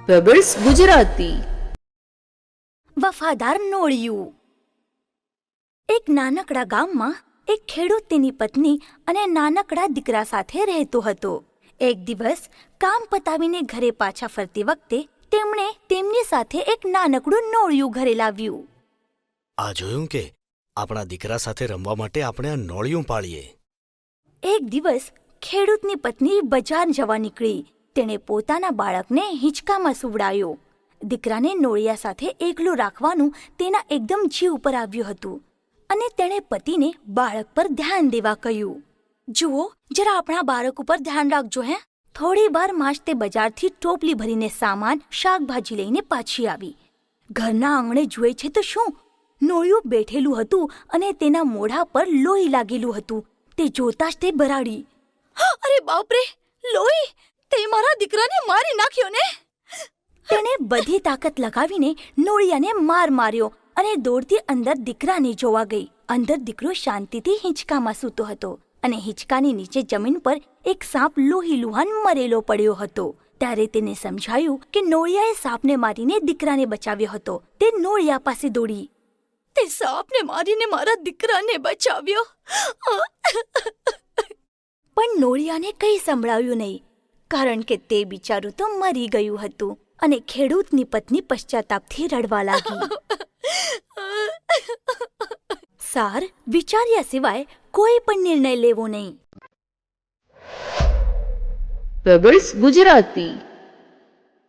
Pebbles Gujarati. વફાદાર નોળિયું. એક નાનકડા ગામમાં એક ખેડૂત તેની પત્ની અને નાનકડા દીકરા સાથે રહેતો હતો. એક દિવસ કામ પતાવીને ઘરે પાછા ફરતી વખતે તેમણે તેમની સાથે એક નાનકડું નોળિયું ઘરે લાવ્યું. આ જોયું કે આપણા દીકરા સાથે રમવા માટે આપણે આ નોળિયું પાળીએ. એક દિવસ ખેડૂતની પત્ની બજાર જવા નીકળી. તેણે પોતાના બાળકને હિંચકામાં સુવડાયો. દીકરાને નોળિયા સાથે એકલું રાખવાનું તેના એકદમ જીવ ઉપર આવ્યું હતું અને તેણે પતિને બાળક પર ધ્યાન દેવા કહ્યું. જુઓ, જરા આપણા બાળક ઉપર ધ્યાન રાખજો. થોડી વાર માં જ તે બજારથી ટોપલી ભરીને સામાન શાકભાજી લઈને પાછી આવી. ઘરના આંગણે જુએ છે તો શું, નોળિયું બેઠેલું હતું અને તેના મોઢા પર લોહી લાગેલું હતું. તે જોતા જ તે ભરાડી. અરે બાપરે, લોહી! તે મારા દીકરાને મારી નાખ્યો ને! તેણે બધી તાકાત લગાવીને નોળિયાને માર માર્યો અને દોડતી અંદર દીકરાને જોવા ગઈ. અંદર દીકરો શાંતિથી હિંચકામાં સૂતો હતો અને હિંચકાની નીચે જમીન પર એક સાપ લોહી લુહાન મરેલો પડ્યો હતો. ત્યારે તેને સમજાયું કે નોળિયાએ સાપને મારીને દીકરાને બચાવ્યો હતો. તે નોળિયા પાસે દોડી. તે સાપને મારીને મારા દીકરાને બચાવ્યો. પણ નોળિયાને કંઈ સંભળાવ્યું નહીં, કારણ કે તે બિચારું તો મરી ગયું હતું અને ખેડૂતની પત્ની પશ્ચાતાપથી રડવા લાગી. સાર, વિચાર્યા સિવાય કોઈ પણ નિર્ણય લેવો નહીં. પેબલ્સ ગુજરાતી.